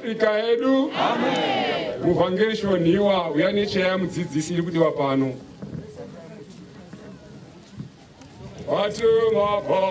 Afrika yedu. Amen. Muvhangeri shoniwa uyani cheya mudzidzisi iri kudiwa pano. Watuma pa.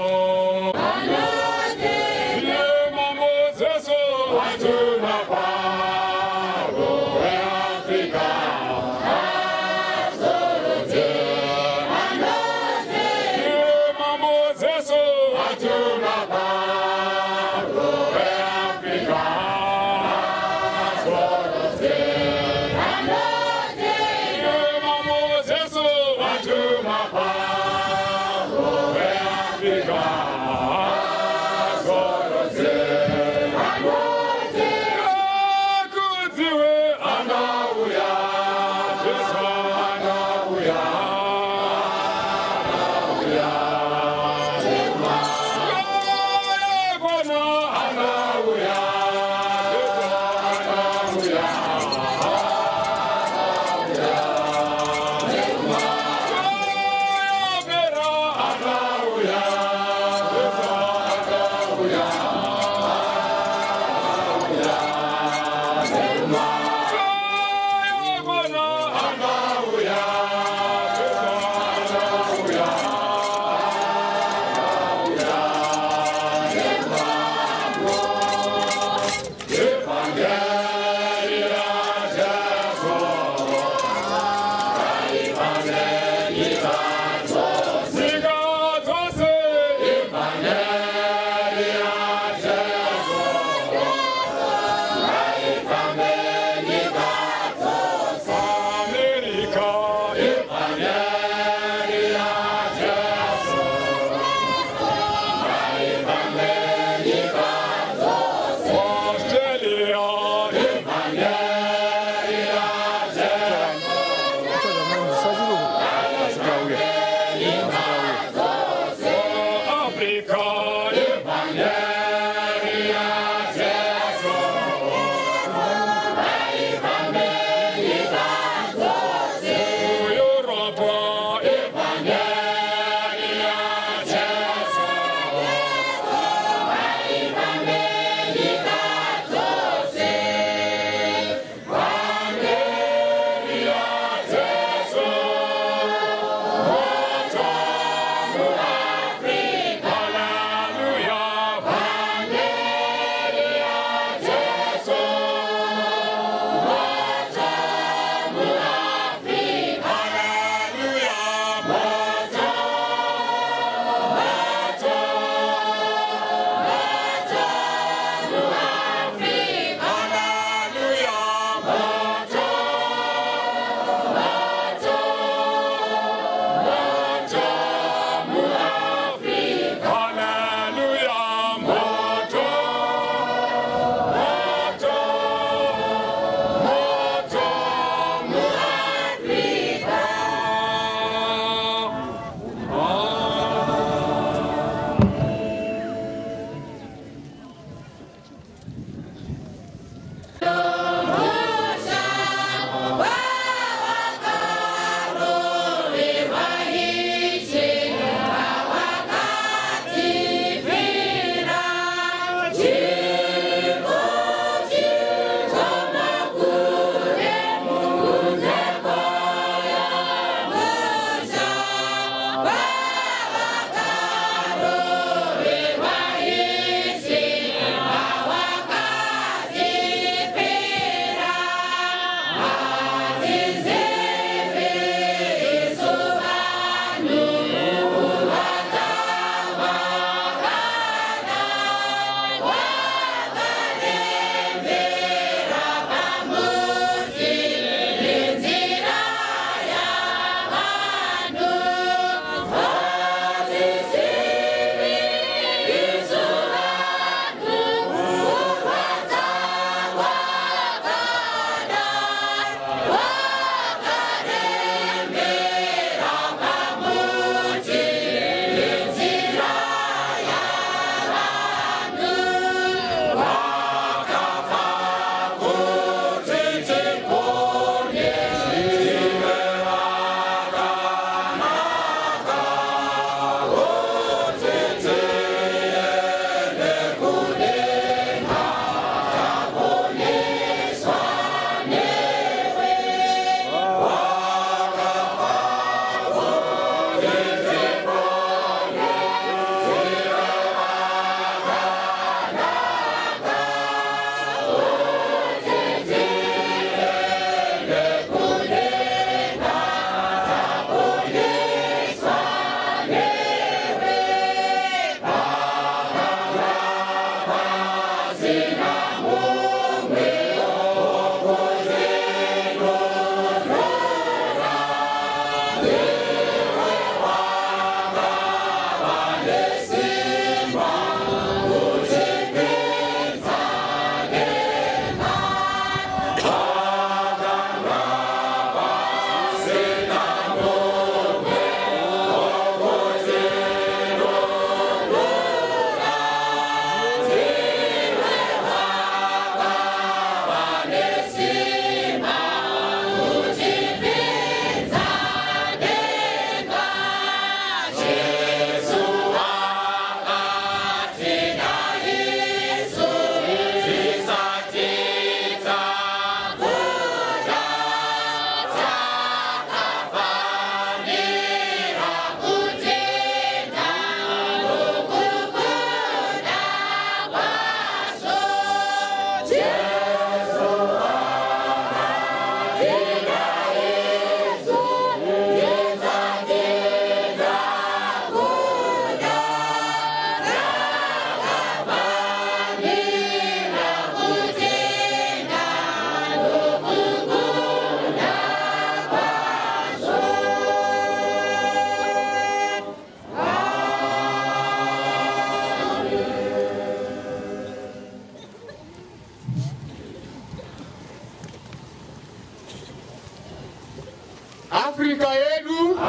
Afrika yedu.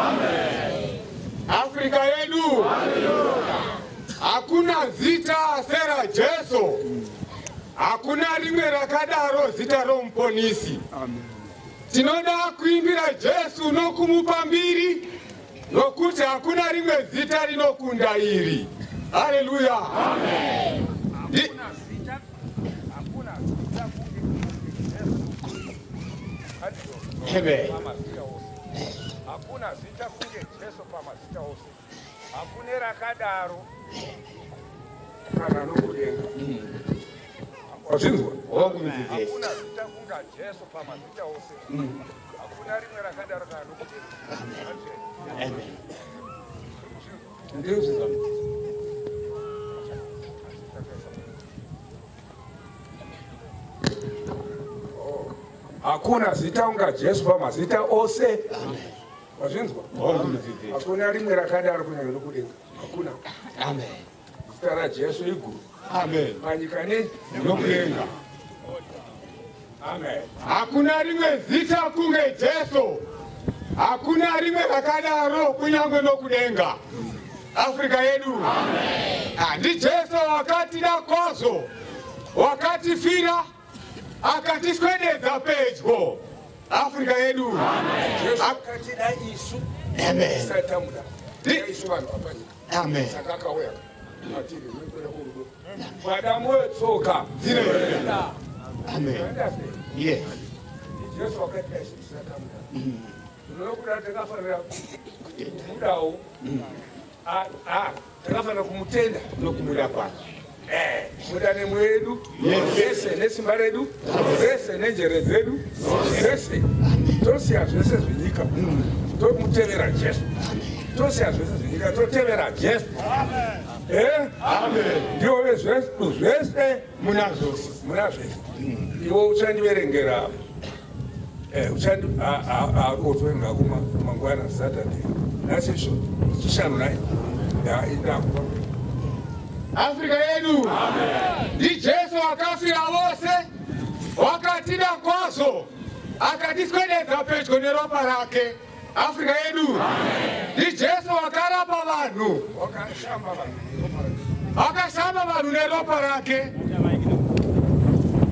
Afrika yedu. Hakuna zita sera Jesu. Hakuna rimwe rakadaro zita romuponisi. Tinoda kuimbira Jesu nokumupa mbiri, nokuti hakuna rimwe zita rinokunda iri. Haleluya. Amen. Hakuna zita kunge Jesu pamazita ose. Hakuna rakadaro kana nokudenga. Wazvinzwa? Hakuna zita kunga Jesu pamazita ose. Hakuna rimwe rakadaro kana nokudenga. Amen. Ndio sasa. Hakuna zita kunga Jesu pamazita ose. Wazvinzwa? Hakuna rimwe rakadaro kunyanya nokudenga. Hakuna. Amen. Zita raJesu iguru. Amen. Panyika nokudenga. Amen. Hakuna rimwe zita kunge Jesu. Hakuna rimwe rakadaro kunyangwe nokudenga. Afrika yedu. Amen. Ndi Jesu wakati da kwazo. Wakati fira akatiswededza pedyo. Afrika yedu. Amen. Jesu wakati da isu. Amen. Satamuda. Isu vanhu vapanyika. Amen. Saka akauya. Matiri nokwenda kurudo. Madamu wetsoka dzinoenda. Amen. Yes. Jesu wakati da isu satamuda. Unokuda takafanira kumudawo. Takafanira kumutenda nokumuda kwake. Mudane mwedu, vese nesimba redu, vese nenjere zedu, vese tosiya zvese zvinyika, tomutevera Jesu. Tosiya zvese zvinyika, totevera Jesu. Amen. Ndiwo zvese muna zvese. Iwo uchandiverengera uchandiverenga kumangwana Saturday. Nasisho chishanu naye. Indakuwa. Afrika yedu. Amen. Ndi Jesu wakafira wose, wakatida kwazo, akatiswededza pedyo neropa rake. Afrika yedu. Amen. Ndi Jesu wakarapa vanhu, wakashamba vanhu neropa rake.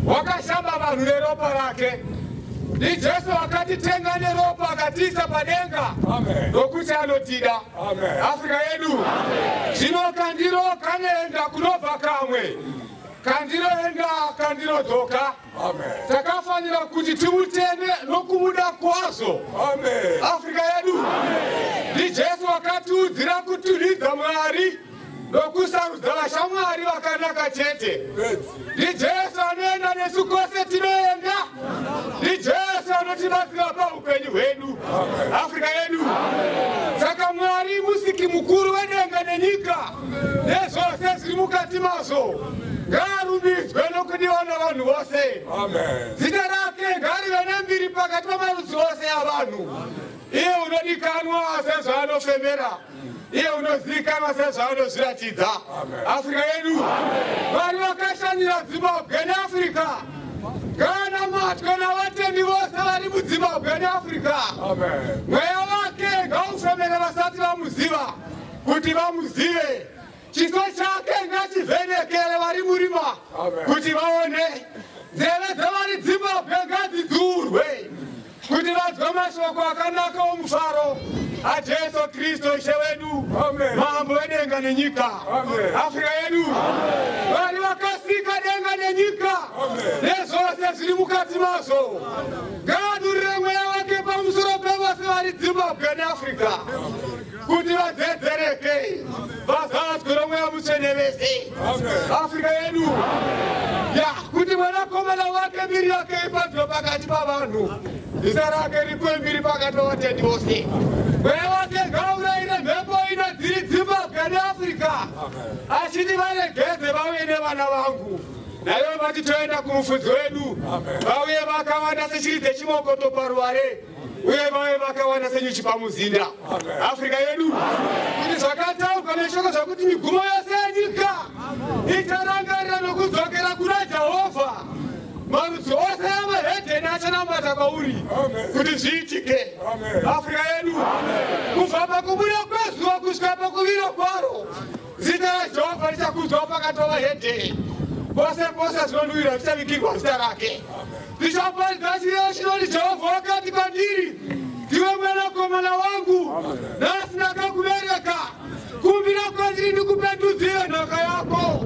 Wakashamba vanhu neropa rake. Ndi Jesu wakatitenga neropa akatiisa padenga. Amen. Nokuti anotida. Amen. Afrika yedu. Amen. Zvino kandiro kanoenda kunobva kamwe. Kandiro enda kandiro dzoka. Amen. Takafanira kuti timutende nokumuda kwazo. Amen. Afrika yedu. Amen. Ndi Jesu wakatiudzira kuturidza Mwari nokusarudza vashamwari vakanaka chete. Ndi Jesu anoenda nesu kwose tinoenda. Ndi Jesu anotibatsira paupenyu hwedu. Afrika yedu. Saka Mwari musiki mukuru wedenga nenyika nezvose zviri mukati mazvo ngaarumbidzwe nokudiwa navanhu vose. Zita rake ngarive nembiri pakati pamarudzi ose avanhu. Iye unodikanwa sezvaanofemera, iye unozivikanwa sezvaanozviratidza. Afrika yedu. Mwari vakashanyira Zimbabwe neAfrica. Ngavanamatwe navatendi vose vari muZimbabwe neAfrica. Mweya wake ngaufemere vasati vamuziva, kuti vamuzive. Chiso chake ngachivhenekere vari murima, kuti vaone. Nzeve dzavari Zimbabwe ngadzidzurwe, kuti vanzwe mashoko akanaka omufaro aJesu Kristu Ishe wedu, mambo wedenga nenyika. Afrika yedu. Vari vakasika denga nenyika nezvose zviri mukati mazvo. Ngaadurire mweya wake pamusoro pevose vari Zimbabwe neAfrica, kuti vadzedzereke, vazadzwe nomweya mutsvene vese. Afrika yedu. Kuti mwanakomana wake mbiri yake ipadziwe pakati pavanhu, zita rake ripiwe mbiri pakati pavatendi vose. Mweya wake ngaurayire mhepo ino dziri Zimbabwe neAfrica, achiti varegedze vauye nevana vangu. Naivo vati toenda kumufudzi wedu, vauye vakawanda seshiri dzechimokoto paruware, uye vauye vakawanda senyuchi pamuzinda. Afrika yedu. Kuti zvakataurwa neshoko zvakuti migumo yose yenyika icharangarira nokudzokera kuna Jehovha. Marudzi ose evahedheni acharamba ndinobata kwauri kuti zviitike Afrika yedu kubva pakubuda kwezuva kusvika pakuvira kwaro zita raJehovha richakudzwa pakatova hedhe pose pose zvinonhuhwira zvichavigirwa zita rake ndichaparidza chirevo chinoti Jehovha wakati kwandiri ndiwe mwanakomana wangu nhasi ndakakubereka kumbira kwandiri ndikupendudzire nhaka yako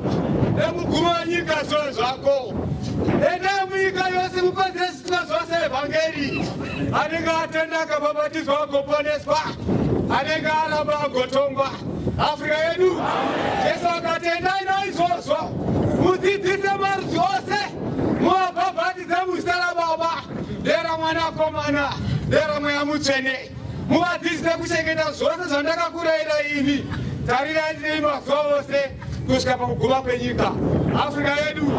nemuguma wenyika zvose zvako endai munyika yose muparidze zvisikwa zvose evhangeri anenge atenda akabhabhatidzwa agoponeswa anenge aramba agotongwa Afrika yedu Jesu akati endai naizvozvo mudzidzise marudzi ose muvabhabhatidze muzita raBaba neramwanakomana neramweya mutsvene muvadzidzise kuchengeta zvose zvandakakurayirai imi tarirai ndinei mazuva ose kusvika pakuguma kwenyika Afrika yedu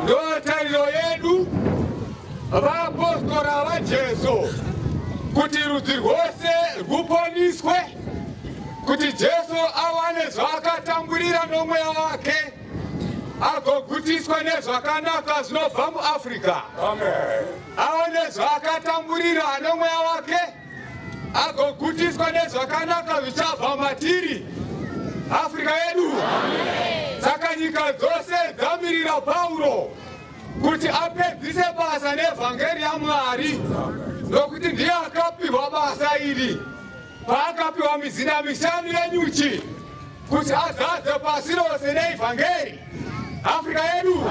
ndo tariro yedu vapostora vaJesu kuti rudzi rwose rwuponiswe, kuti Jesu awane zvaakatamburira nomweya wake agogutiswa nezvakanaka zvinobva muAfrica. Aone zvaakatamburira nomweya wake agogutiswa nezvakanaka zvichabva matiri Afrika yedu. Saka nyika dzose dzamirira Paulo kuti apedzise basa nevhangeri yaMwari, nokuti ndiye akapiwa basa iri paakapiwa mizinda mishanu yenyuchi kuti azadze pasi rose neivhangeri Afrika yedu.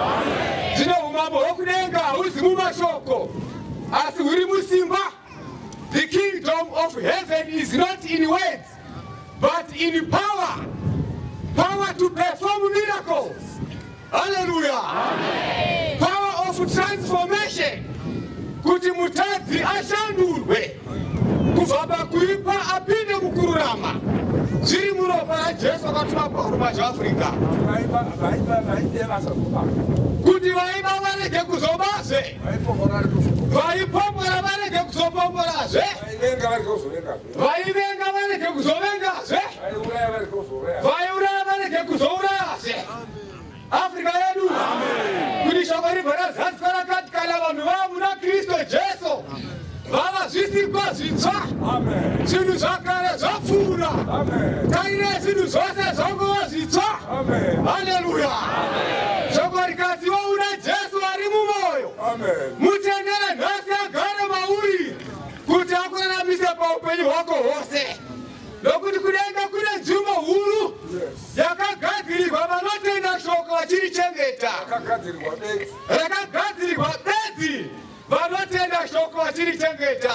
Zvino umambo hwokudenga hahuzi mumashoko asi huri musimba. The kingdom of heaven is not in words but in power. Power to perform miracles. Hallelujah. Amen. Power of transformation. Kuti mutadzi ashandurwe kubva pakuipa apinde mukururama. Zviri muropa raJesu akatuma Paulo paAfrica. Kuti vaiba varege kuzobazve, vaipomora varege kuzopomborazve, vaivenga varege kuzovengazve, vaiuraya varege kuzourayazve. Afrika yedu. Kuti shoko ribva zasi rakati kana vanhu vava muna Kristu Jesu vava zvisikwa zvitsva, zvinhu zvakare zvapfuura, tarire zvinhu zvose zvangova zvitsva. Haleluya. Shoko rikati vauna Jesu ari mumoyo, mutendere nhasi agare mauri kuti akuraramise paupenyu hwako hwose, nokuti kudenga kune nzvimbo huru yakagadzirirwa vanotenda shoko vachirichengeta, rakagadzirirwa bedzi vanotenda shoko vachirichengeta.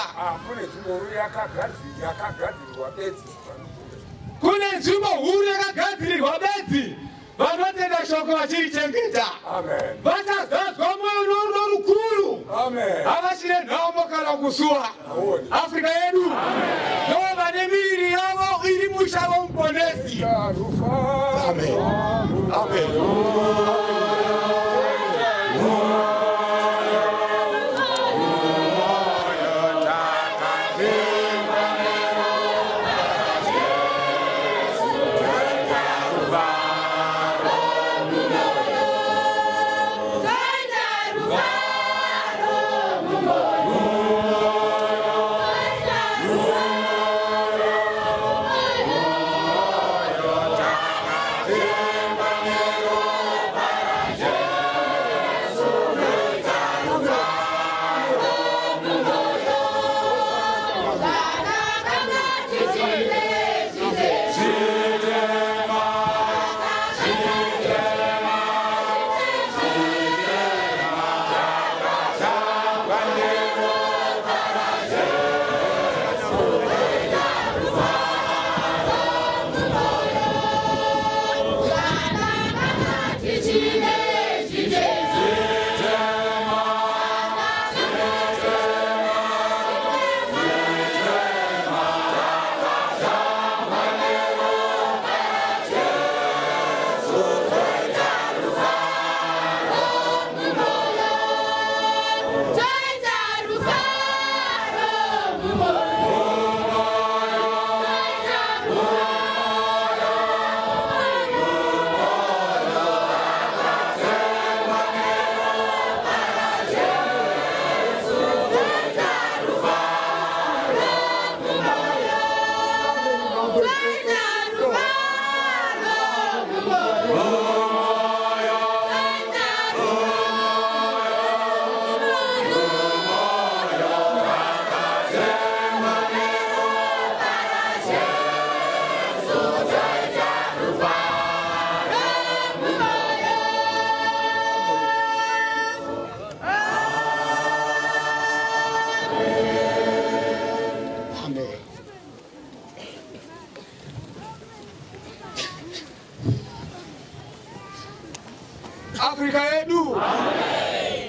Kune nzvimbo huru yakagadzirirwa bedzi vanotenda shoko vachirichengeta. Vachazadzwa mwoyo norudo rukuru, havachine nhamo kana kusuwa. Afrika yedu ndo vane miviri yavo iri mushavo muponesi. Amen. Amen.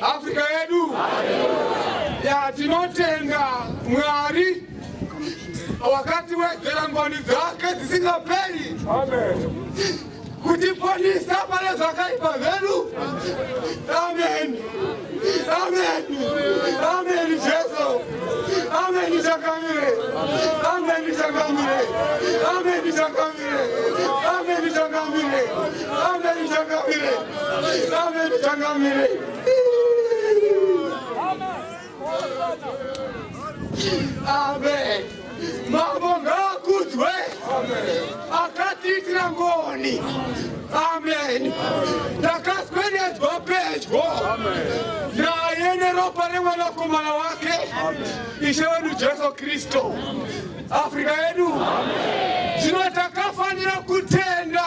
Afrika yedu ya tinotenda Mwari wakati wedzera ngoni dzake dzisingaperi kutiponesa pale zvakaipa zvedu nichangamire. Amen nichangamire. Amen nichangamire. Amen nichangamire. Amen nichangamire. Amen nichangamire. Amen. Mambo ngakuzwe. Akatitira ngoni. Amen. Takaswedezwa pedyo. Naye neropa remwanakomana wake. Ishe wedu Jesu Kristo. Afrika yedu. Zino takafanira kutenda.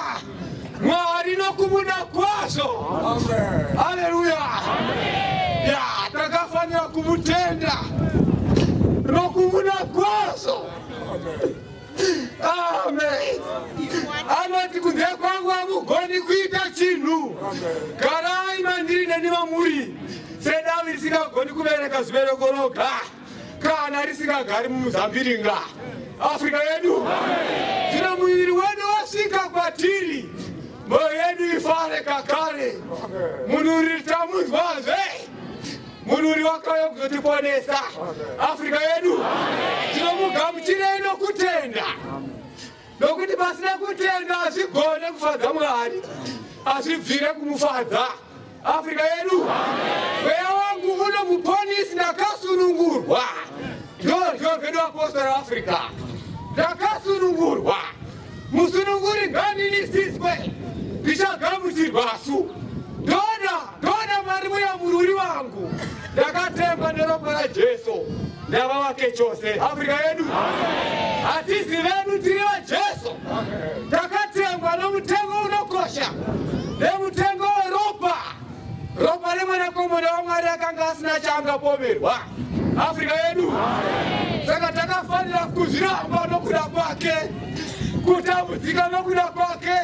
Mwari no kumuda kwazo. Haleluya. Ya, takafanira kumutenda. No kumuda kwazo. Amen. Anati kunze kwangu amugoni kuita chinu. Karai mandiri nani mamuri. Seda virisika goni kubereka zubere goroga. Kana risika gari muzambiringa. Afrika yedu. Zina mwiri wedu wasika kwa tiri. Moyo yedu ifare kakare. Munuri tamuzwaze. Munuri wakayo kuzotiponesa. Afrika yedu. Zina mugamuchire ino kutenda. Nokuti basina kutenda asigone kufadza Mwari. Asivhire kumufadza. Afrika yedu. Mweya wangu uno muponisi ndakasunungurwa. Ndoryo apostoli Afrika. Ndakasunungurwa. Musununguri nganiniziswe. Ndichagamuchirwasu. Ndoda Mwari ya mururi wangu. Ndakatemba neropa la Jesu. Ndava wake chose. Afrika yedu. Atizi vedu tiriwa Jesu. Takatengwa nomutengo unokosha. Nemutengo ropa. Ropa remwanakomana waMwari akanga asina chaangapomerwa. Afrika yedu. Saka takafanira kuzviramba nokuda kwake. Kutambudzika nokuda kwake.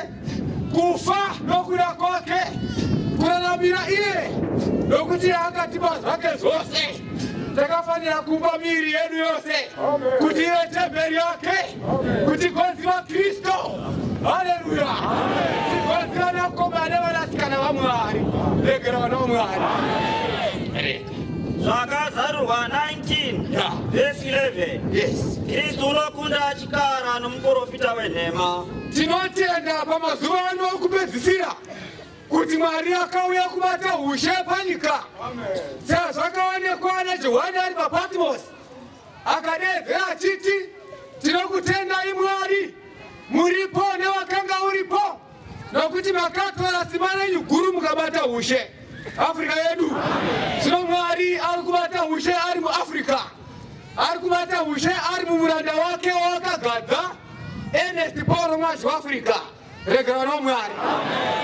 Kufa nokuda kwake. Kuraramira iye. Nokuti akatipa zvake zvose. Takafanira kumba miri yedu yose. Kuti iwe temberi yake. Kuti gonzi wa Kristo. Haleluya. Gonzi wanakomana vanasikana vaMwari. Regera vana vaMwari. Zvakazarurwa 19 verse 11. Yes. Kristu unokunda achikara nomuprofita wenhema. Tinotenda pamazuva ano okupedzisira kuti Mwari akauya kubata ushe panyika. Sezvakaonekwa naJohani ari paPatmos. Akadedzera achiti, tinokutendai Mwari. Muripo nevakanga uripo. Nokuti makatora simba renyu guru mukabata ushe. Afrika yedu. Zvino Mwari ari kubata ushe ari muAfrica. Ari kubata ushe ari mumuranda wake wakagadza. Ernest Paul Mwazi waAfrica. Regera noMwari.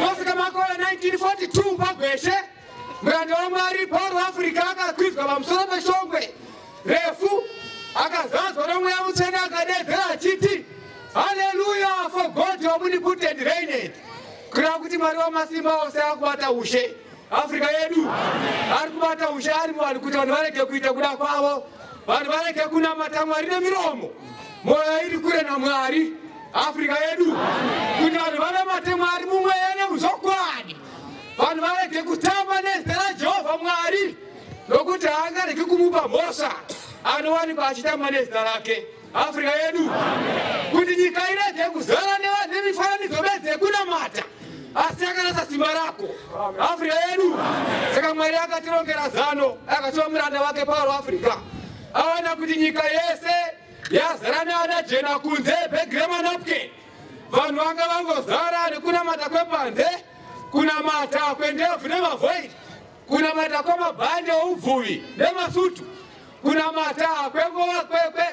Nosvika makore 1942 pagweshe. Muranda waMwari Paul waAfrica akakwidza pamusoro peshongwe refu. Akazadzwa noMweya Mutsvene akadedzera achiti, Hallelujah, for God omnipotent reigned. Kuda kuti Mwari wamasimba ose akubata ushe. Afrika yedu. Ari kubata ushe ari muvanhu kuti vanhu varege kuita kuda kwavo. Vanhu varege kunamata Mwari nemiromo. Moyo iri kure naMwari. Afrika yedu. Kuti vanhu vanamate Mwari mumweya nemuzokwadi. Vanhu varege kutamba nezita raJehovha Mwari. Nokuti haangarege kumupa mhosva anowanikwa achitamba nezita rake. Afrika yedu. Kuti nyika irege kuzara nemifananidzo bedzi yekunamata. Asi yakanasa simba rako. Afrika yedu. Saka Mwari akatirongera zano. Akatiwa muranda wake Paul Africa. Aona kuti nyika yese yazara neana jena kunze begrema napkin. Vanhu vanga vangozara nekunamata kwepanze. Kunamata kwendebvu nemavhoidi. Kunamata kwamabhande oubvuvi nemasutu. Kunamata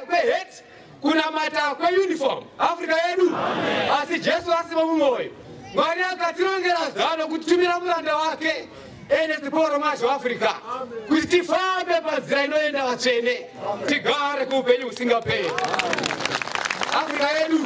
kweheti. Kunamata kweuniform. Afrika yedu. Asi Jesu asimo mumwoyo. Mwari akatirongera zano kutitumira muranda wake Ernest Paul Mwazi waAfrica kuti tifambe panzira inoenda vatsvene, tigare kuupenyu husingaperi. Afrika yedu.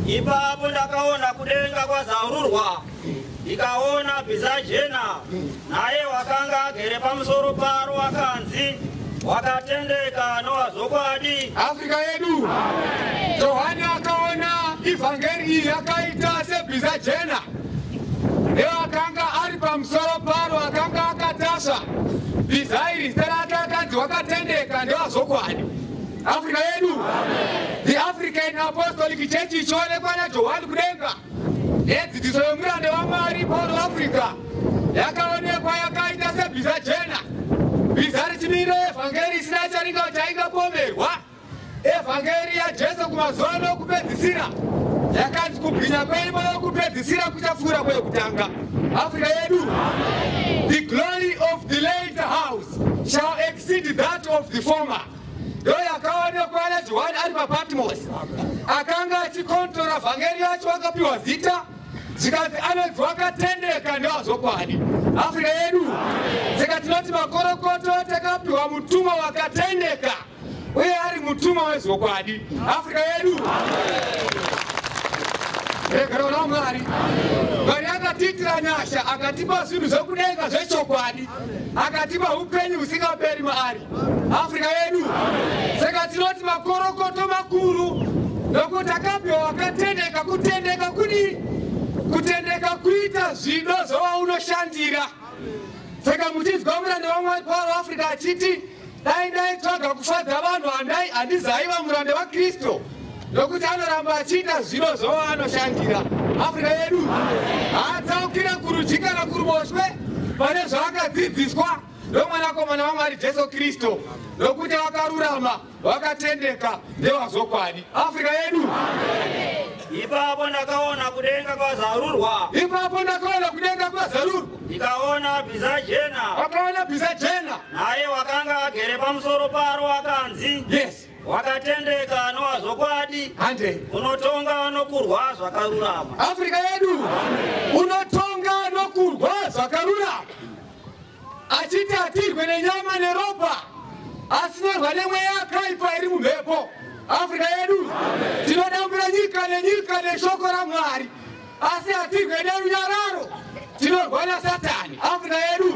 Ipapo ndakaona kudenga kwazarurwa, ndikaona bhiza jena, naye wakanga agere pamusoro paro wakanzi wakatendeka nowazokwadi. Afrika yedu. Johani akaona ivhangeri yakaita sebhiza jena. Wakanga ari pamusoro paro wakanga akatasva. Bhiza iri zita rake akanzi wakatendeka ndewazokwadi. Afrika yedu. The African Apostolic Church ichionekwa naJohani kudenga. Edzidziso yomuranda waMwari Paul Africa yakaonekwa yakaita sebhiza jena. Bhiza richimire evhangeri isina charinga chaingapomerwa. Evhangeri yaJesu kumazuva nokupedzisira yakanzi kubwinya kweimba yokupedzisira kuchapfuura kweyekutanga. Afrika yedu. The glory of the later house shall exceed that of the former. Ndo yakaonekwa naJohani ari paPatmos. Akanga achikontora vhangeri yacho akapiwa zita zikazi anonzi wakatendeka ndewazokwadi. Afrika yedu. Saka tinoti makorokoto takapiwa mutumwa wakatendeka uye ari mutumwa wezokwadi. Afrika yedu. Regerona Mwari. Mwari akatitira nyasha akatipa zvinhu zvokudenga zvechokwadi. Akatipa upenyu husingaperi maari. Afrika yedu. Saka tinoti makorokoto makuru nokuti akapiwa wakatendeka. Kutendeka kudi kutendeka kuita zvido zvawaunoshandira. Saka muchinzwa muranda waMwari Paul Africa achiti dai ndaitsvaga kufadza vanhu handizaiva muranda waKristu nokuti anoramba achiita zviro zvawaanoshandira. Afrika yedu haatsaukira kurudyi kana kuruboshwe pane zvaakadzidziswa nomwanakomana waMwari Jesu Kristu nokuti wakarurama wakatendeka ndewazokwadi. Afrika yedu. Ipapo ndakaona kudenga kwazarurwa. Ipapo ndakaona kudenga kwazarurwa. Ndikaona bhiza jena. Wakaona bhiza jena. Naye wakanga agere pamusoro paro wakanzi. Yes. Wakatendeka nowazokwadi. Hande. Unotonga nokurwa zvakarurama. Afrika yedu. Unotonga nokurwa zvakarurama. Achiti atirwe nenyama neropa. Asinorwa nemweya yakaipa iri mumhepo. Afrika yedu. Tinodambira nyika nenyika neshoko raMwari. Asi atirwe nerunyararo. Tinorwa naSatani. Afrika yedu.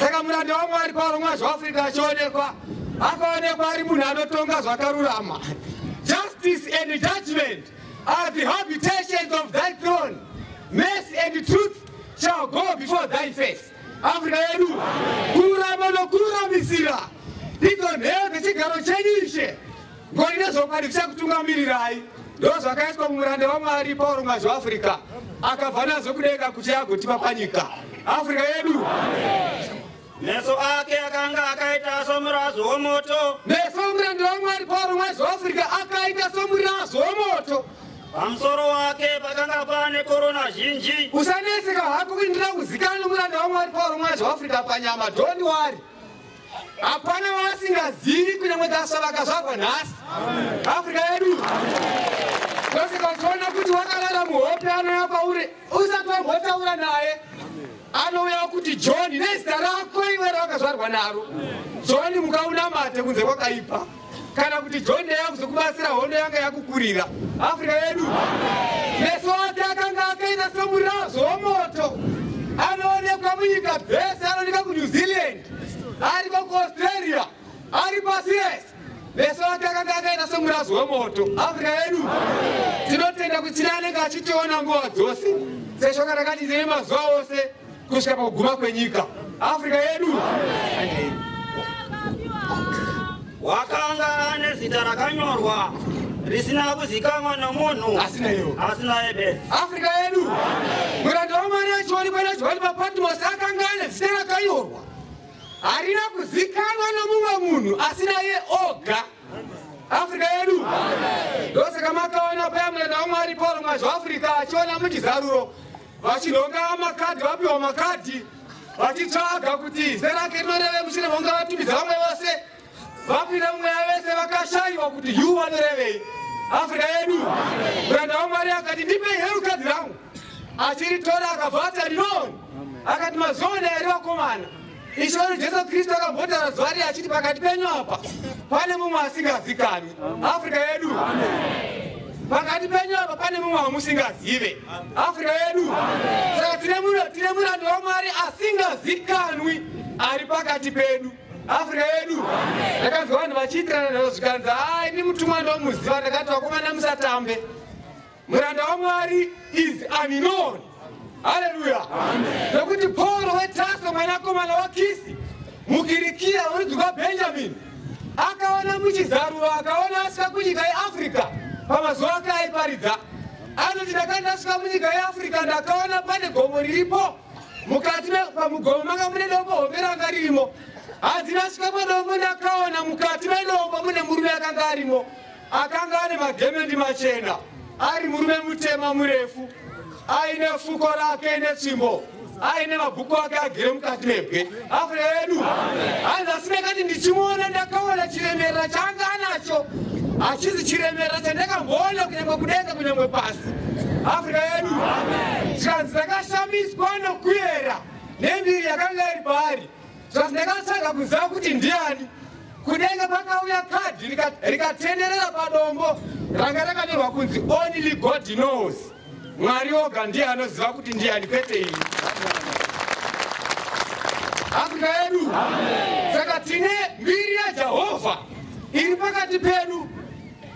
Saka muranda waMwari Paul Africa achionekwa. Akaonekwa ari munhu anotonga zvakarurama. Justice and judgment are the habitations of thy throne. Mercy and truth shall go before thy face. Afrika yedu. Kurama nokuramisira ndidzo nheyo dzechigaro chenyu Ishe. Ngoni nezvokwadi zvichakutungamirirai. Ndo zvakaiswa mumuranda waMwari Paul Africa. Akabva nazvo kudenga kuti agotipa panyika. Afrika yedu. Meso ake akanga akaita somurazo womoto. Meso muranda waMwari Paul Africa akaita somurazo womoto. Pamusoro wake pakanga pane korona zhinji. Usaneseka hako kuti ndira kuzikana nomuranda waMwari Paul Africa panyama. Don't worry. Hapana vasingazivi kunyangwe dzasva vakazvarwa nhasi. Afrika yedu. Tosika uchiona kuti wakarara muhope anouya pauri usati wambotaura naye. Anouya kuti John nezita rako iwe rawakazvarwa naro. John mukaunamate kunze kwakaipa. Kana kuti John yakuzokubatsira hondo yanga yakukurira. Afrika yedu. Meso ake akanga akaita somurazo womoto. Anoonekwa munyika dzese, anoonekwa kuNew Zealand. Ari kuAustralia, ari paCS. Meso ake akanga akaita somurazo womoto. Afrika yedu. Tinotenda kuti anenge achitiona nguva dzose. Seshoko rakati ndine mazuva ose kusvika pakuguma kwenyika. Afrika yedu. Wakanga ane zita rakanyorwa risina kuzikanwa nomunhu asina ebe. Afrika yedu. Muranda waMwari achionekwa naJohani paPatmos akanga ane zita rakanyorwa harina kuzikanwa nomumwe munhu asina iye oga. Afrika yedu. Ndosaka makaona paya muranda waMwari Paul Africa achiona muchizaruro vachinonga makadhi, vapiwa makadhi vachitsvaga kuti zita rake rinoreve mushure vonga vatumidza vamwe vose. Vapinda mumweya vese vakashayiwa kuti yu vanorevei. Afrika yedu. Muranda waMwari akati ndipei heru kadhi rangu. Achiritora akabva ati handinoni. Akati mazona here vakomana. Ishe Jesu Kristu akambotara zuva riye achiti pakati penyu apa pane mumwe asingazikanwi. Afrika yedu. pakati penyu apa pane mumwe wamusingazive. Afrika yedu. Saka tine muranda waMwari asingazikanwi ari pakati pedu. Afrika yedu. Ndakanzwa vanhu vachiitirana nazvo zvikanzi ini mutumwa ndomuziva. Ndakati vakomana musatambe. Muranda waMwari is unknown. Haleluya. Nokuti Pauro weTaso mwanakomana waKisi mukirikia worudzi rwaBhenjamini akaona muchizarura akaona asvika kunyika yeAfrica pamazuva ake aiparidza. Anoti ndakandasvika munyika yeAfrica ndakaona pane gomo riripo mukati pamugomo manga mune dombo hombe ranga ririmo. Hanzi ndasvika padombo ndakaona mukati medombo mune murume akanga arimo akanga ane magemendi machena ari murume mutema murefu aine fuko rake netsvimbo aine mabhuku ake agere mukati mebwe. Afrika yedu. Hanzi asi ndakati ndichimuona ndakaona chiremerera chaanga anacho achizi chiremerera chandakamboona kunyangwe kudenga kunyangwe pasi. Afrika yedu. Zvikanzi ndakashamiswa nokuyera nembiri yakanga iri paari. Zvikanzi ndakatsvaga kuziva kuti ndiani. Kudenga pakauya kadhi rikatenderera padombo ranga rakanyorwa kunzi only God knows. Mwari oga ndiye anoziva kuti ndiani kwete ini. Afrika yedu. Saka tine mbiri yaJehovha iri pakati pedu.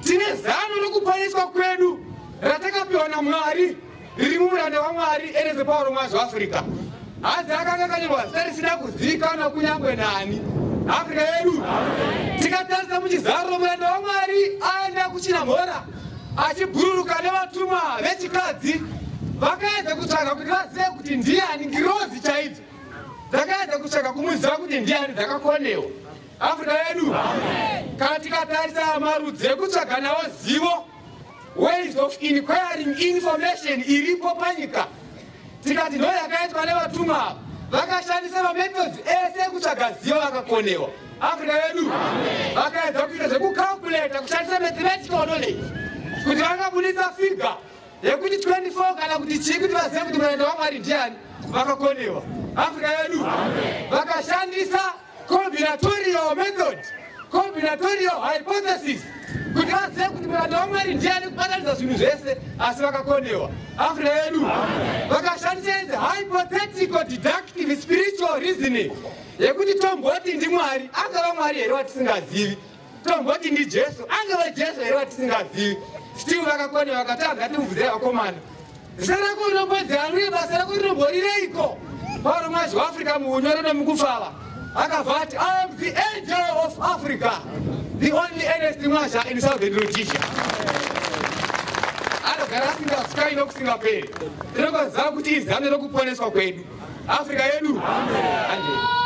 Tine zano rokuponeswa kwedu ratakapiwa naMwari riri mumuranda waMwari Ereze Pauro mwazi waAfrica. Hanzi akanga akanyorwa zita risina kuzivikanwa kunyangwe nani. Afrika yedu. Tikatarisa muchizaro muranda waMwari aenda kuChinamhora achibhururuka nevatumwa vechikadzi vakaedza kutsvaga kuti vazive kuti ndiani. Ngirozi chaidzo dzakaedza kutsvaga kumuziva kuti ndiani dzakakonewa. Afrika yedu. Kana tikatarisa marudzi ekutsvaga nawo zivo ways of inquiring information iripo panyika tikati ndo yakaitwa nevatumwa vakashandisa mamethods ese ekutsvaga zivo vakakonewa. Afrika yedu. Vakaedza kuita zvekucalculata kushandisa mathematical knowledge kuti vangabudisa figa yekuti 24 kana kuti chii kuti vazive kuti muranda waMwari ndiani vakakonewa. Afrika yedu. Vakashandisa combinatorial method, combinatorial hypothesis kuti vazive kuti muranda waMwari ndiani kubatanidza zvinhu zvese asi vakakonewa. Afrika yedu. Vakashandisa hypothetical deductive spiritual reasoning yekuti tomboti ndiMwari angava Mwari here watisingazivi, tomboti ndiJesu angava Jesu here watisingazivi. Still vakakonewa vakatanga timubvunzire vakomana zita rako rinombodzera uye basa rako rinomborireiko. Pauro mwazi waAfrica muunyoro nemukufava akabva ati I am the angel of Africa, the only Ernest Mwasha in Southern Rhodesia. Anogara asingasvika nokusingaperi. Tinokuziva kuti izano rokuponeswa kwedu. Afrika yedu. Amen.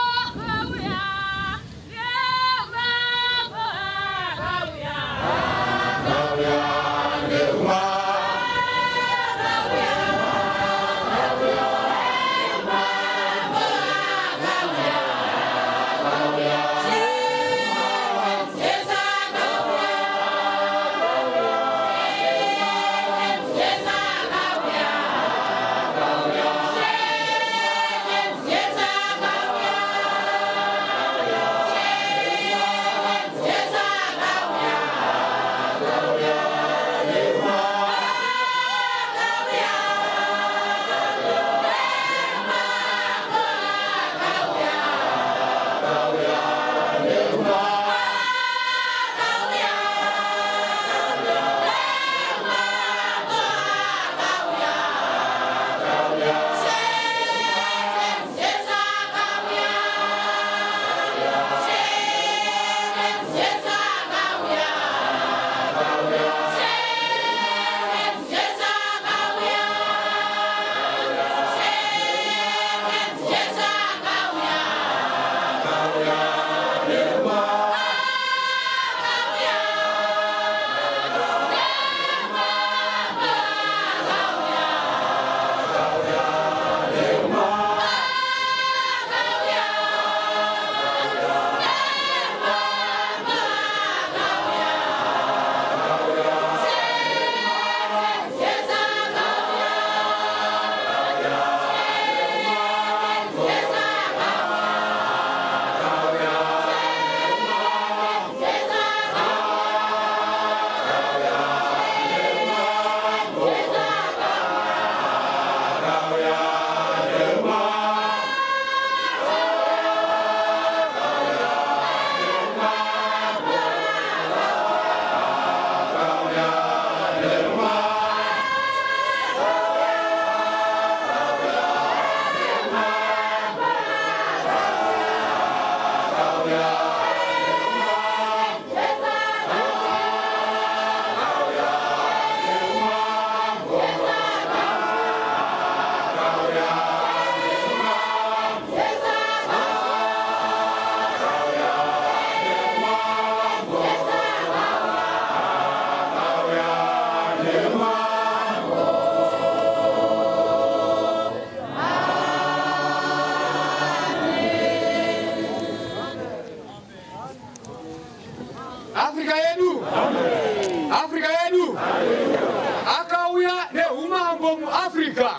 neumambo muAfrica.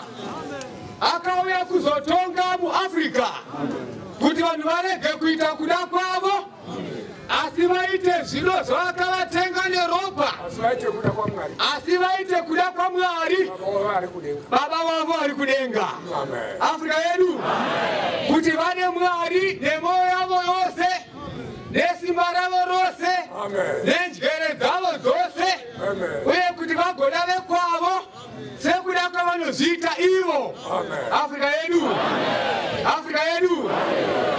Akauya kuzotonga muAfrica. Kuti vanhu varege kuita kuda kwavo. Asi vaite zvino zvavakavatenga neropa. Asi vaite kuda kwaMwari. Baba wavo vari kudenga. Afrika yedu kuti vane Mwari nemwoyo yavo yose, nesimba ravo rose, nenjere dzavo dzose, uye kuti vagona vekwavo sekuda kwavanozviita ivo. Afrika yedu, Afrika yedu,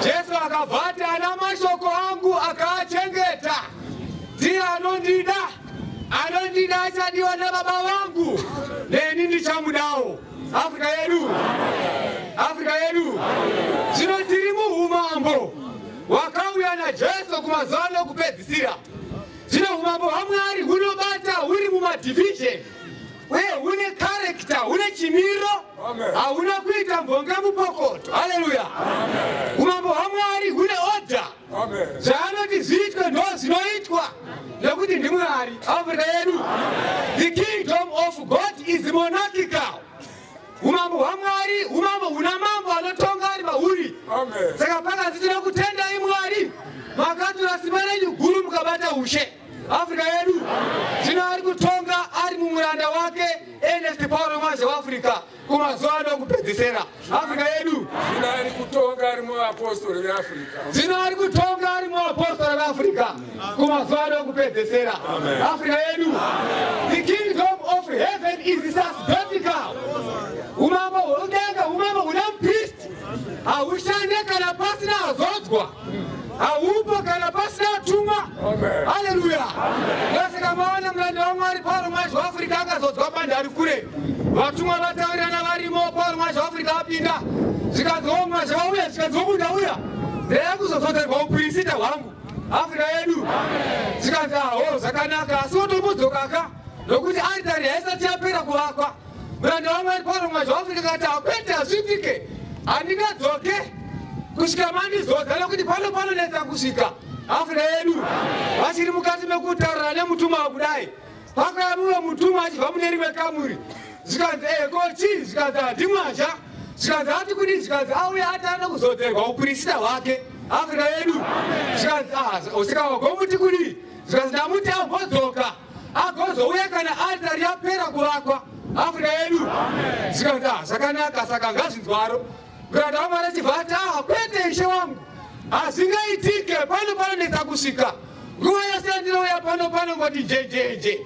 Jesu akabvati ana mashoko angu akaachengeta. Ndiye anondida achadiwa nababa vangu, neni ndichamudawo. Afrika yedu, Afrika yedu, zvino tiri muumambo wakauya naJesu kumazuva okupedzisira. Zvino umambo hwaMwari hunobata huri mumadivision, uye hune character, hune chimiro, hauna kuita mbonga mupokoto. Haleluya. Umambo hwaMwari hune order. Zvaanoti zviitwe ndo zvinoitwa nekuti ndiMwari. Afrika yedu, the kingdom of God is monarchical. Umambo hwaMwari umambo huna mambo anotonga ari mauri. Saka pakazitira kutendai Mwari, makatora simba renyu guru mukabata ushe. Afrika yedu zvino ari kutonga ari mumuranda wake Ernest Paulo Mwaje waAfrica kumazuva okupedzisira. Afrika yedu zvino ari kutonga ari muapostoli veAfrica. Zvino ari kutonga ari muapostoli veAfrica kumazuva okupedzisira. Afrika yedu, the kingdom of heaven is sacerdotal. Umambo hwodenga umambo huna mupristi, haushande kana pasina azodzwa, haupo kana pasina atumwa. Haleluya. Ngasaka maona muranda waMwari Paulo Mwaje waAfrica akazodzwa bandari kure, vatumwa vataurirana varimo, Paulo Mwaje waAfrica apinda, zvikanziwo Mwaje wauya, zvikanziwobuda uya, ndeya kuzozodzerwa uprinsita hwangu. Afrika yedu zvikanzi zvakanaka, asi wotomudzokaka nokuti aritari haisati yapera kuvakwa. Muranda waMwari Paulo Mwaje waAfrica akati akwete hazvitike, handingadzoke kusvika mandizodza nokuti pano nesa kusvika. Afrika yedu vachiri mukati mekutaurira nemutumwa kudai, pakauya mumwe mutumwa achibva mune rimwe kamuri, zvikanzi kochi, zvikanzi handimwazha, zvikanzi ati kudii, zvikanzi auya atanda kuzodzerwa uprinsita hwake. Afrika yedu zvikanzi usika wagomuti kudii, zvikanzi ndamuti ambodzoka agozouya kana aritari yapera kuvakwa. Afrika yedu zvikanzi zvakanaka, saka ngazvinzwaro. Muranda waMwari achibva ati kwete ishe wangu, hazvingaitike, pano nesa kusvika. Nguva yose yandirouya pano ngoti jejeje,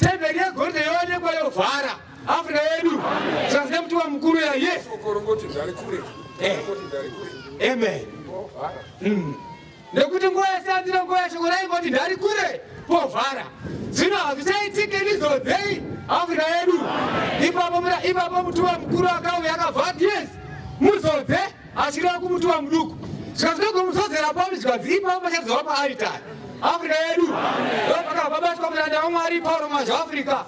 temberi yegoridhe yoonekwa yovhara. Afrika yedu zvikanzi nemutumwa mukuru yaYesu. Amen. Nekuti nguva yose yandiro nguva yashoko raingoti ndari kure povhara. Zvino hazvichaitike ndizodzei. Afrika yedu ipapo mutumwa mukuru akauya akabva ati yes, muzodze, achireva kumutumwa muduku. Zvikanzi nogomuzodzera pami, zvikanzi ipapo pachadzorwa paaritari. Afrika yedu ndopakabva batwa muranda waMwari Paulo Mwaje waAfrica,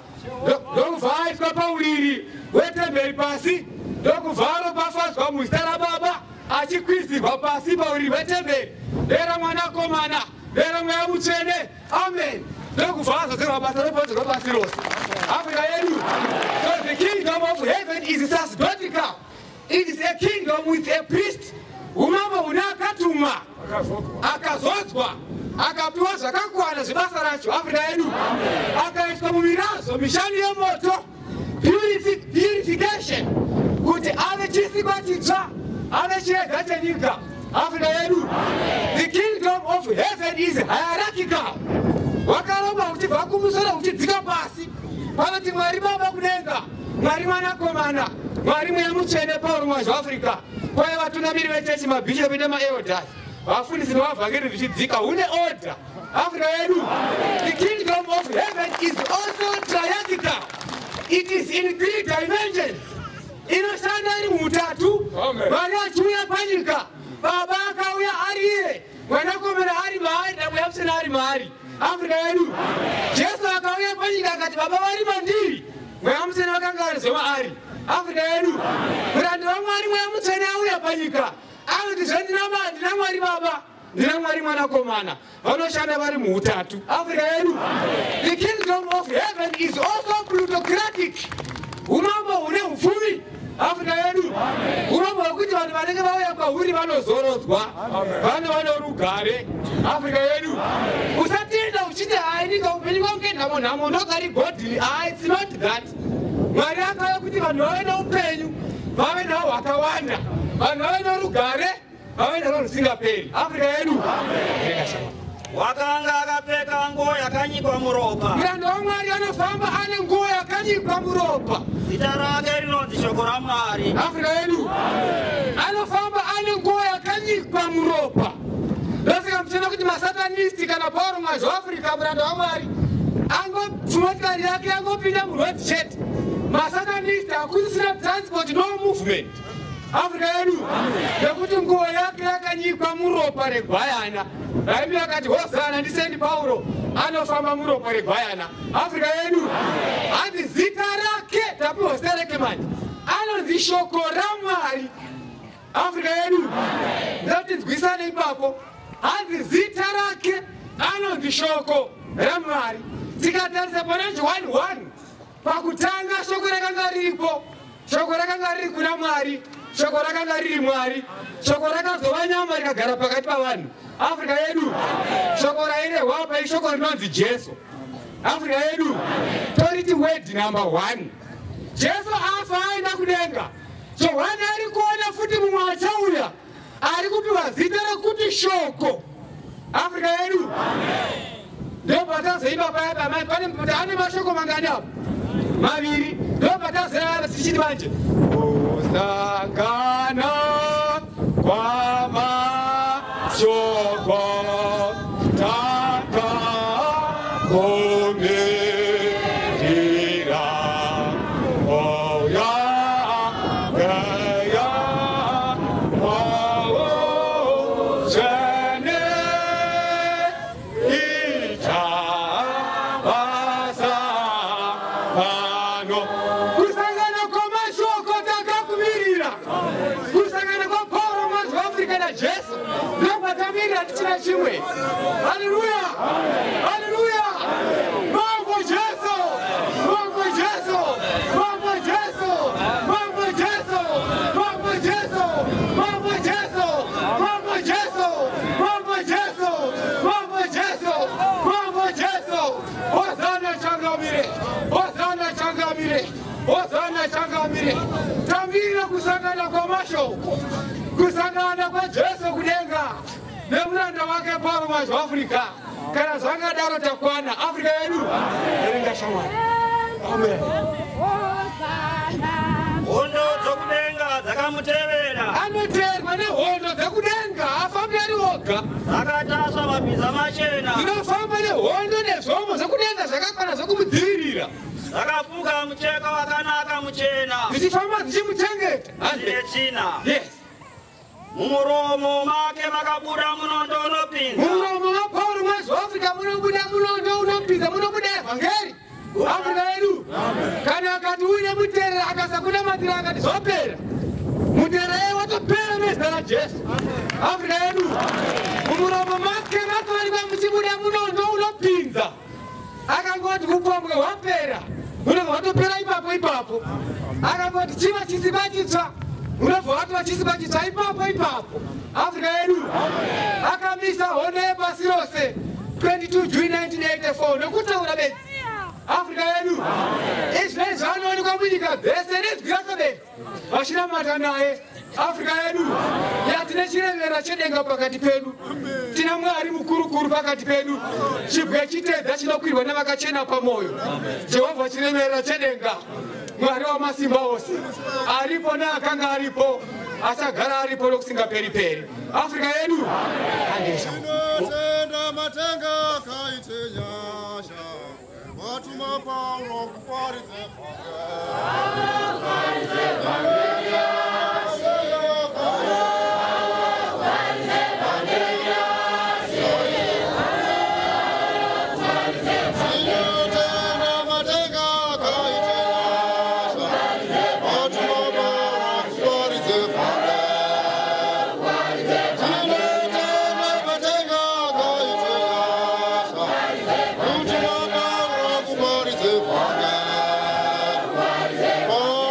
ndokubva aitwa pauriri hwetemberi pasi, ndokubva aropafadzwa muzita raBaba achikwizirwa pasi pauriri hwetemberi, ndera Mwanakomana, ndera Mweya Mutsvene. Amen. Ndokubva azodzerwa basa ropodzerwa pasi rose. Afrika yedu, so the kingdom of heaven is sacerdotal. It is a kingdom with a priest. Umambo huna akatumwa, akazodzwa, akapiwa zvakakwana zvebasa racho. Afrika yedu akaiswa mumirazo mishanu yemoto, purification, kuti ave chisikwa chitsva, ave chiedza chenyika. Afrika yedu, the kingdom of heaven is hierarchical. Wakarongwa uchibva kumusoro uchidzika pasi. Panoti Mwari Baba kudenga, Mwari Mwanakomana, Mwari Mweya Mutsvene, Paulo Mwaje waAfrica. Kwaye vatungamiri vechechi, mabhishopi nemaelders, vafundisi nevavhangeri zvichidzika, hune order. Afrika yedu, the kingdom of heaven is also triarchical. It is in 3 dimensions. Inoshanda iri mutatu. Mwari achiuya panyika, Baba akauya ari iye, Mwanakomana ari maari, naMweya Mutsvene ari maari. Afrika yedu Jesu akauya panyika akati Baba vari mandiri, Mweya Mutsvene vakanga vari zvomaari. Afrika yedu muranda waMwari Mweya Mutsvene auya panyika, anoti zvandina Mwari Baba, ndina Mwari Mwanakomana, vanoshanda vari muutatu. Afrika yedu, the kingdom of heaven is also plutocratic. vanenge vauya kwauri vanozorodzwa vana vanorugare Afrika yedu usatenda uchiti hai ndika upenyu kwangu nhamo ndogari godly it's not that Mwari akauya kuti vanhu vave neupenyu vave nawo hwakawanda vanhu vave norugare vave naro rusingaperi Afrika yedu wakanga akapfeka nguo yakanyikwa muropa muranda waMwari anofamba ane nguo yakanyikwa muropa zita rake rinonzi shoko raMwari Afrika yedu anofamba ane nguo yakanyikwa muropa ndosaka muchiona kuti masatanisti kana Pauro mazvaAfrica muranda waMwari motikari yake angopinda muroad jet masatanisti hakusisina transport no movement Afrika yedu nekuti nguo yake yakanyikwa muropa regwayana raimi yakati hosana ndisendi Pauro anofamba muropa regwayana Afrika yedu hanzi zita rake tapiwa zita rake manje anonzi shoko raMwari Afrika yedu ndatinzwisane ipapo hanzi zita rake anonzi shoko raMwari tikatarisa pana 1:1 pakutanga shoko rakanga riripo shoko rakanga riri kuna Mwari shoko rakanga riri Mwari shoko rakazova nyama rikagara pakati pavanhu Afrika yedu shoko rairehwa pai shoko rinonzi Jesu Afrika yedu toriti word number 1 Jesu afa aenda kudenga Johani ari kuona futi mumwe achauya ari kupiwa zita rekuti shoko Afrika yedu ndio patazoimba paya pane ane mashoko mangani apo maviri ndio patazoimba tichiti manje kusangana kwa mashoko takakomerera oya geya waoshene itabasa pano kusangana kwa mashoko takakumirira kusangana kwa Pauro mazvaAfrica naJesu ndopatamirira tichina chimwe haleluya haleluya mambo Jesu mambo Jesu mambo Jesu mambo Jesu mambo Jesu mambo Jesu mambo Jesu mambo Jesu mambo Jesu mambo Jesu hosana changamire hosana changamire hosana changamire tambira kusangana kwa mashoko kusangana kwa Jesu kudenga nemuranda wake Pauro mazvaAfrica kana zvangadaro takwana Afrika yedu erenga shamwari amen hondo dzokudenga dzakamutevera anoteerwa nehondo dzekudenga afambi ari oga dzakatasva mabhiza machena dzinofamba nehondo nezvombo zvekudenga zvakakwana zvokumudzivirira dzakafuka mucheka wakanaka muchena dzichifamba dzichimuchengeta nechina yes mumuromo make makabuda munondo unopinza mumuromo maPauro mazvaAfrica munobuda munondo unopinza munobuda evhangeri Afrika yedu kana akati uine muteerera akasakunamatira akati zvapera muteerera watopera nezita raJesu Afrika yedu mumuromo make makawanikwa muchibuda munondo unopinza akangoti upombwe hwapera unobva watopera ipapo akangoti chiva chisimba chitsva unobva watova chisimba chitsva ipapo Afrika yedu akamisa hondo yepasi rose 22 June 1984 nokutaura bedzi Afrika yedu izvi zvanoonekwa munyika dzese nedzwi rake bedzi vachinamata naye Afrika yedu yatine chirevera chedenga pakati pedu tina Mwari mukuru pakati pedu chibwe chitedza chinokwirwa nevakachena pamwoyo Jehovha chirevera chedenga Mwari wamasimba ose aripo neakanga aripo achagara aripo nokusingaperi Afrika yedu andesha inotenda matenga kaite nyasha watuma Pauro kuparidze Oh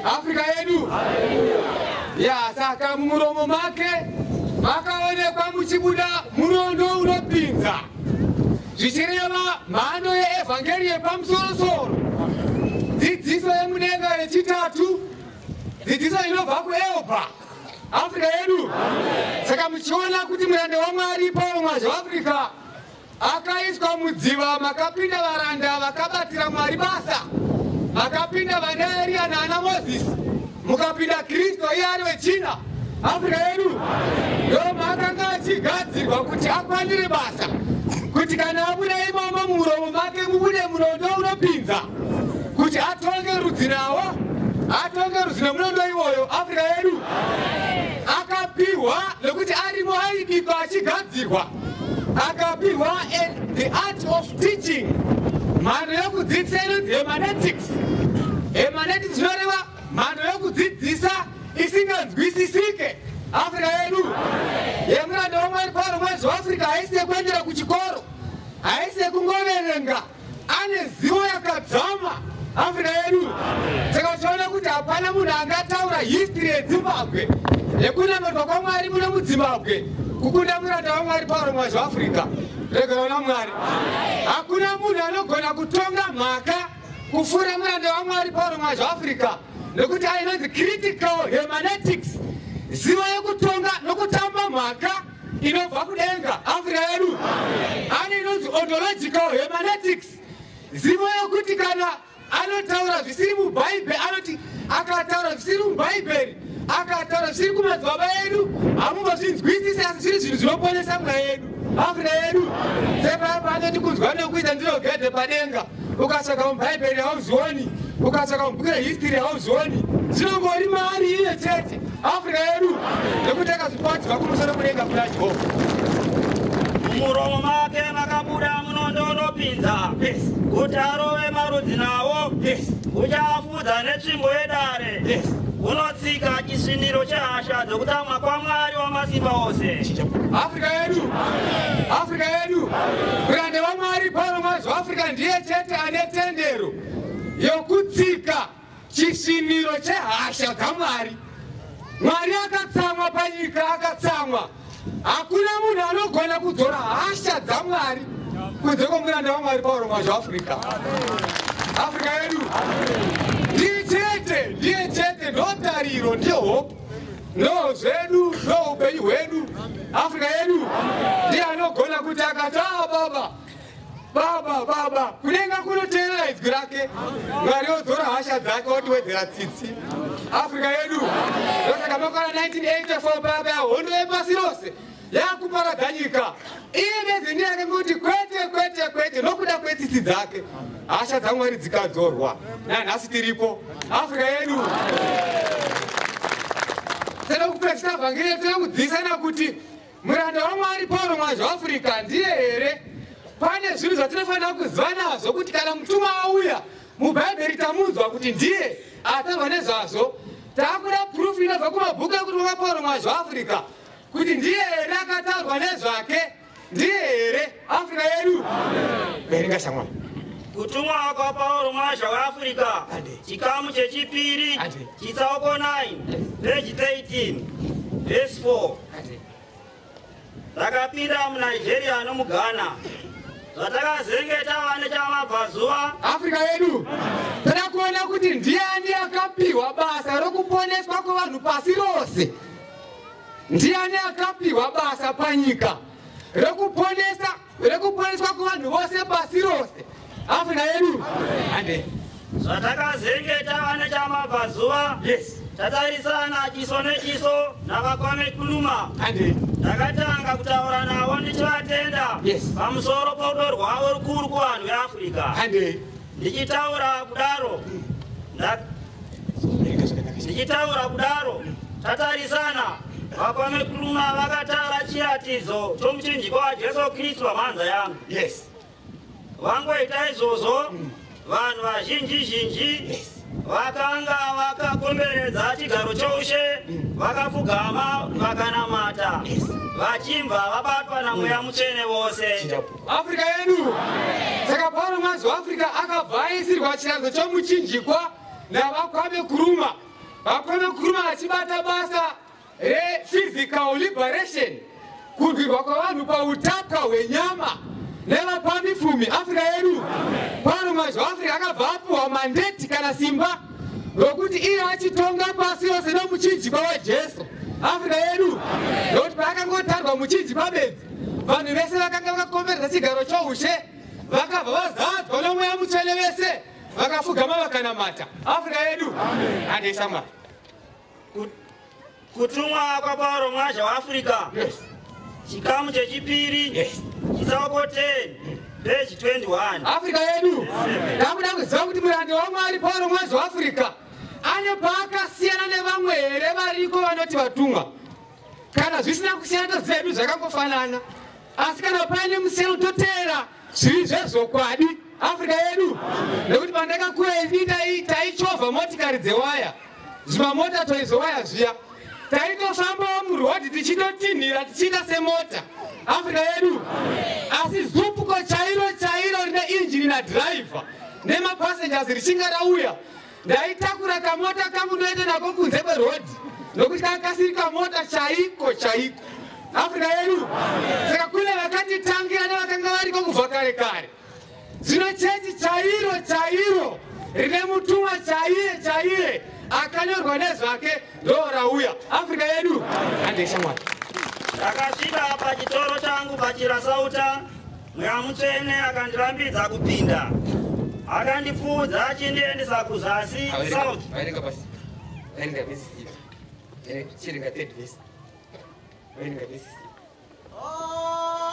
Afrika yedu. Ya saka muromo make makaonekwa muchibuda murondo unopinza zvichireva mhando yeevhangeri yepamusoro-soro, dzidziso yemudenga yechitatu, dzidziso inobva kuEopa Afrika yedu. Saka muchiona kuti muranda waMwari Paul Mwazha-Afrika akaiswa mudziva makapinda varanda vakabatira Mwari basa, makapinda vana Elia naana Moses, mukapinda Kristo iye ari wechina. Afrika yedu ndo makanga achigadzirwa kuti akwanire basa, kuti kana abuda imomo muromo make mubude murondo unopinza, kuti atonge rudzi nawo, atonge rudzi nemurondo iwoyo. Afrika yedu akapiwa nekuti arimo aibikwa achigadzirwa, akapiwa the art of teaching, mhando yokudzidzisa inonzi hermeneutics. Hermeneutics zvinoreva mhando yokudzidzisa isinganzwisisike. Afrika yedu yemuranda waMwari Paul Mwazha-Afrika haisi yekuendera kuchikoro, haisi yekungoverenga, ane zivo yakadzama. Afrika yedu saka uchiona kuti hapana munhu angataura history yeZimbabwe yekunamirwa kwaMwari muno muZimbabwe kukunda muranda waMwari Paul Mwazha-Afrika. Regerwa naMwari, hakuna munhu anogona kutonga mhaka kufura muranda waMwari Paul Mwazha-Afrika, nekuti ainonzi critical hermeneutics, zivo yekutonga nokutamba mhaka inobva kudenga. Afrika yedu ane inonzi ontological hermeneutics, zivo yekuti kana anotaura zvisiri mubhaibheri, anoti akataura zvisiri mubhaibheri, akataura zvisiri kumadzibaba edu, hamungozvinzwisisi, asi zviri zvinhu zvinoponesa mweya yedu. Afrika yedu sepapa anoti kunzwa nekuita ndinogedhe padenga, ukatsvaka mubhaibheri hauzvioni, ukatsvaka mubhuku rehistory hauzvioni, zvinongori mari iye chete. Afrika yedu nekuti akazvikwadzwa kumusoro kudenga kuna Jehovha. Muromo make makabuda munondo unopinza, kuti arove marudzi nawo, uchafudza netsvimbo yedare, unotsika chisviniro chehasha dzokutsamwa kwaMwari Wamasimba Ose. Afrika yedu, Afrika yedu, muranda waMwari Paul Mwazha-Afrika ndiye chete ane tendero yokutsika chisviniro chehasha dzaMwari. Mwari akatsamwa panyika, akatsamwa. Hakuna munhu anogona kudzora hasha dzaMwari kunze kwomuranda waMwari Paul Mwazha-Afrika. Afrika yedu ndiye chete ndotariro, ndiyo hope, ndo zvedu, ndo upenyu hwedu. Afrika yedu ndiye anogona kuti akati baba kudenga kunoteerera izwi rake, Mwari odzora hasha dzake otiwedzera tsitsi. Afrika yedu ndosaka makore 1984 baba hondo yepasi rose yakuparadza nyika, iye nezini yake kuti kwete nokuda kwetsitsi dzake hasha dzaMwari dzikadzorwa. Nanhasi tiripo. Afrika yedu tinoda kupedzisa vhangeri yedu yekudzidzisana kuti muranda waMwari Paul Mwazha-Afrika ndiye here. Pane zvinhu zvatinofanira kuziva nazvo, kuti kana mutumwa auya mubhaibheri tamunzwa kuti ndiye ataurwa nezvazvo, takuda proof inobva kumabhuku ekutonga Pauro Mwazvaafrica kuti ndiye here akataurwa nezvake, ndiye here Afrika yedu. Verenga shamwari. Kutumwa kwa Pauro Mwazvaafrica chikamu chechipiri chitsauko 9 page 13 verse 4. Takapinda muNigeria nomuGhana zvatakazengeta vane chamabvazuva Afrika yedu. Toda kuona kuti ndiani akapiwa basa rokuponeswa kuvanhu pasi rose. Ndiani akapiwa basa panyika rokuponeswa kuvanhu vose pasi rose. Afrika yedu. zvatakazengeta vane chamabvazuva tatarisana chiso nechiso navakwame Nkrumah. Takatanga kutaura navo ndichivatenda pamusoro porudo rwavo rukuru kuvanhu veAfrica. Ndichitaura kudaro tatarisana vakwame Nkrumah vakataura chiratidzo chomuchinjikwa waJesu Kristu wamhanza yangu. Vangoita izvozvo vanhu vazhinji vakanga vakakomberedza chigaro choushe vakapfugama vakanamata vachimva vabatwa namweya mutsvene vose. Afrika yedu. Saka Pauro Mwazvaafrica akabva aisirwa chiratidzo chomuchinjikwa navakwame Nkrumah. Vakwame Nkrumah vachibata basa rephysical liberation, kurwirwa kwavanhu pautapwa hwenyama nevapamipfumi. Afrika yedu. Pauro Mwazvaafrica akabva apiwa mandate kana simba rokuti iye achitonga pasi yose nomuchinjikwa waJesu. Afrika yedu. Nokuti paakangotarwa muchinjikwa bedzi vanhu vese vakanga vakakomberedza chigaro choushe vakabva vazadzwa nomweya mutsvene vese vakapfugama vakanamata. Afrika yedu. Andeshamwari. Kutumwa kwa Pauro Mwazvaafrica chikamu chechipiri chitsauko 10 page 21. Afrika yedu. Ndakuda kuziva kuti muranda waMwari Pauro Mwazvaafrica ane paakasiyana nevamwe here variko vanoti vatumwa. Kana zvisina kusiyana zvedu zvakangofanana, asi kana paine musiyano toteera zviri zvezvokwadi. Afrika yedu. Nekuti pandakakura ini taichovha motikari dzewaya, zvimamota toizowaya zviya, taitofambawo murodhi tichitotinhira tichiita semota. Afrika yedu. Asi zupuko chairo rine injini nadhiraivha nemapassengers richinga rauya, ndaitakura kamota kangu ndoenda nako kunze kwerodhi nokuti kakasiri kamota chaiko. Afrika yedu. Saka kune vakatitangira nevakanga variko kubva kare kare. Zvino chechi chairo rine mutumwa chaiye akanyorwa nezvake ndo rauya. Afrika yedu. Andeshamwari. Takasvika pachitoro changu pachirasauta, mweya mutsvene akandirambidza kupinda. Akandifudza achindiendesa kuzasi south. Vaerenga pasi. Vaerenga vesi. Chirenga 3 vesi. Vaerenga vesi.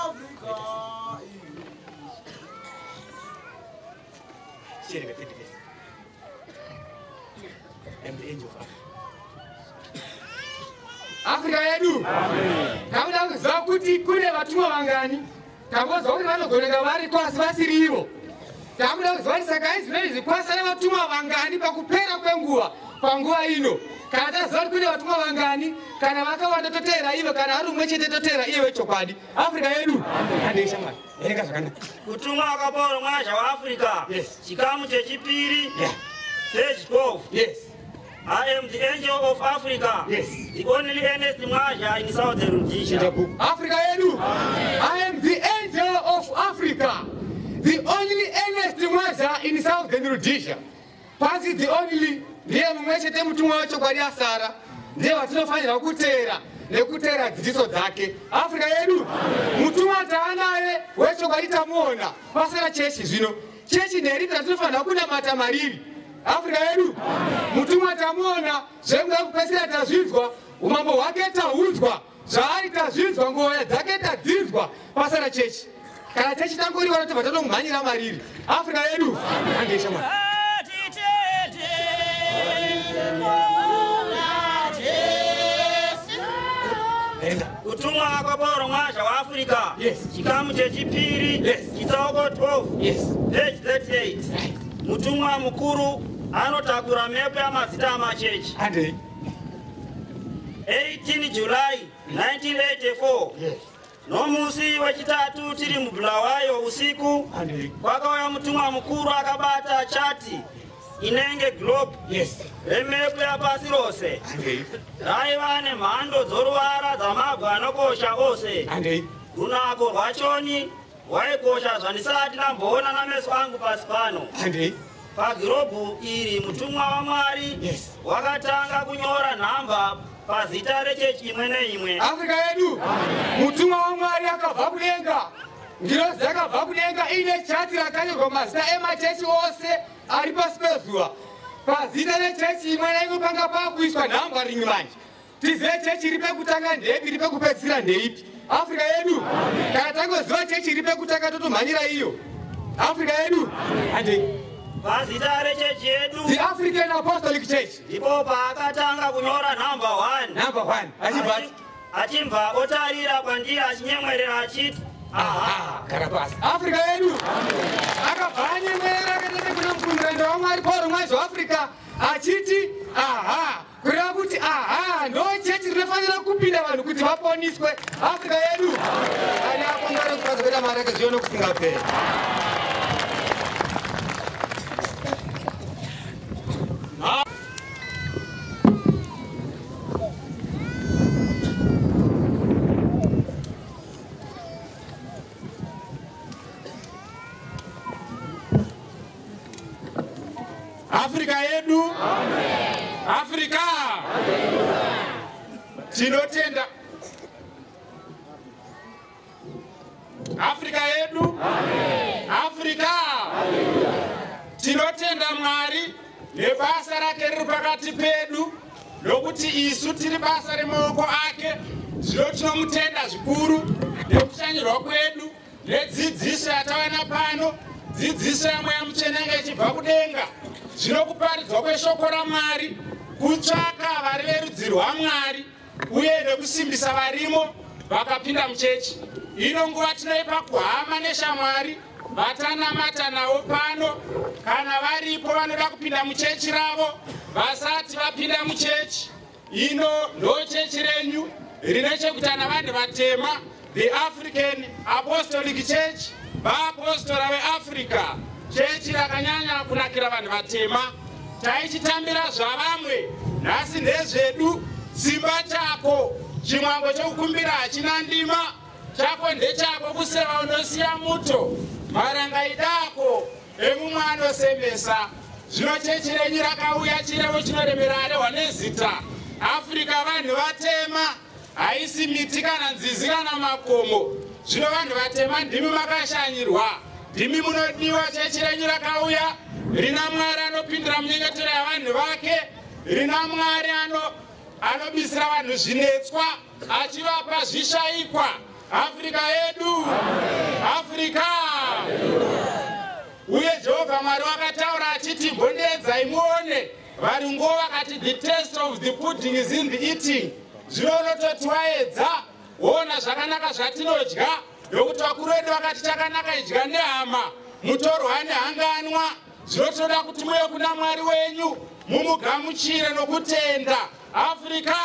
Africa. Chirenga 3 vesi. I am the angel of Afrika yedu. Takuda kuziva kuti kune vatumwa vangani. Tambozwa kuti vanogoneka variko asi vasiri ivo. Takuda kuziva kuti saka izvi kwasara vatumwa vangani pakupera kwenguva panguva ino. Kana taziva kuti kune vatumwa vangani, kana vakawanda toteera ivo, kana ari umwe chete toteera iye wechokwadi. Afrika yedu. Andeshamwari. Erenga zvakanaka. Kutumwa kwa Pauro Mwazvaafrica chikamu chechipiri page 12. I am the angel of Africa. The only Ernest Mwazha in Southern Rhodesia. Africa yedu. I am the angel of Africa. The only Ernest Mwazha in Southern Rhodesia. Pasi the only ndiye mumwe chete mutumwa wechokwadi asara. Ndiye watinofanira kuteera nekuteera dzidziso dzake. Africa yedu. Mutumwa taanaye wechokwadi tamuona. Pasara chechi zvino. Chechi nderipi ratinofanira kunamata mariri. Afrika yedu. Mutumwa tamuona zvenguva kupedzisira tazvinzwa umambo hwake taunzwa zvaari tazvinzwa nguva dzake tadzinzwa pasara chechi. Kana chechi tangoriwana tobva tatomhanyira mariri. Afrika yedu. Andeshamwari. Kutumwa kwa Pauro Mwazvaafrica chikamu chechipiri chitsauko 12 page 38. Mutumwa mukuru anotakura mepo yamazita amachechi. 18 July 1984. Nomusi wechitatu tiri mubulawayo usiku kwakauya mutumwa mukuru akabata chati inenge globe remepu yapasi rose raiva nemhando dzoruvara dzamabwe anokosha ose. Runako rwachoni rwaikosha zvandisati ndamboona nameso angu pasi pano. Pagirobhu iri mutumwa waMwari wakatanga kunyora nhamba pazita rechechi imwe neimwe. Afrika yedu mutumwa waMwari akabva kudenga, ngirozi yakabva kudenga ine chati rakanyorwa mazita emachechi ose ari pasi pezuva. Pazita rechechi imwe neimwe panga pakuiswa nhamba rimwe manje. Tizive chechi iri pekutanga ndeipi, iri pekupedzisira ndeipi. Afrika yedu kana tangoziva chechi iri pekutanga totomhanyira iyo. Afrika yedu pazita rechechi yedu the African Apostolic Church ndipo paakatanga kunyora number 1 achibva otarira kwandiri achinyemwerera achiti karabasa. Afrika yedu akabva anyemwerera akaenda kuna mukumuranda waMwari Paul Mwazi waAfrica achiti kureva kuti ndo chechi rinofanira kupinda vanhu kuti vaponiswe. Afrika yedu ani akongara kukazokuita mari akaziva nokusingaperi. Afrika yedu, Afrika tinotenda. Afrika yedu, Afrika tinotenda Mwari nebasa rake riri pakati pedu, nokuti isu tiri basa remaoko ake. Zvino tinomutenda zvikuru nekushanyirwa kwedu nedzidziso yatawana pano, dzidziso yaMweya Mutsvene ichibva kudenga. Zvino kuparidzwa kweshoko raMwari, kutsvaka vari verudzi rwaMwari uye nekusimbisa varimo vakapinda muchechi. Ino nguva tinoipa kuhama neshamwari vatanamata navo pano, kana varipo vanoda kupinda muchechi ravo vasati vapinda muchechi. Ino ndo chechi renyu rine chekuita navanhu vatema, the African Apostolic Church, vaapostora veAfrica, chechi rakanyanya kunakira vanhu vatema. Taichitambira zvavamwe, nhasi ndezvedu. Simba chako chimwango chokukumbira hachina ndima, chako ndechako kuseva unosiya muto, marangaidako emumwe anosembesa. Zvino chechi renyu rakauya chirevo chinoremera arehwa nezita Afrika vanhu vatema, haisi miti kana nzizi kana makomo. Zvino vanhu vatema ndimi makashanyirwa, ndimi munodiwa. Chechi renyu rakauya rina Mwari anopindura munyengetero yavanhu vake, rina Mwari anobisira vanhu zvinetswa achivapa zvishayikwa. Afrika yedu, Afrika. Uye Jehovha Mwari wakataura achiti, mbondedzai muone. Varungu vakati the taste of the pudding is in the eating. Zvino unototi waedza woona zvakanaka zvatinodya, nokuti vakuru vedu vakati chakanaka idya nehama, mutorwa nehanganwa. Zvinotoda kuti muye kuna Mwari wenyu mumugamuchire nokutenda. Afrika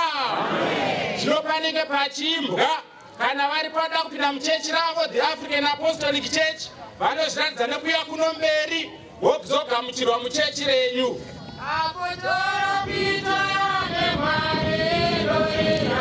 zvino panenge pachiimbwa kana vari pada kupinda muchechi ravo, the African Apostolic Church, vanozviratidza nekuya kuno mberi wokuzogamuchirwa muchechi renyu. Apostolo Peter ne Mwari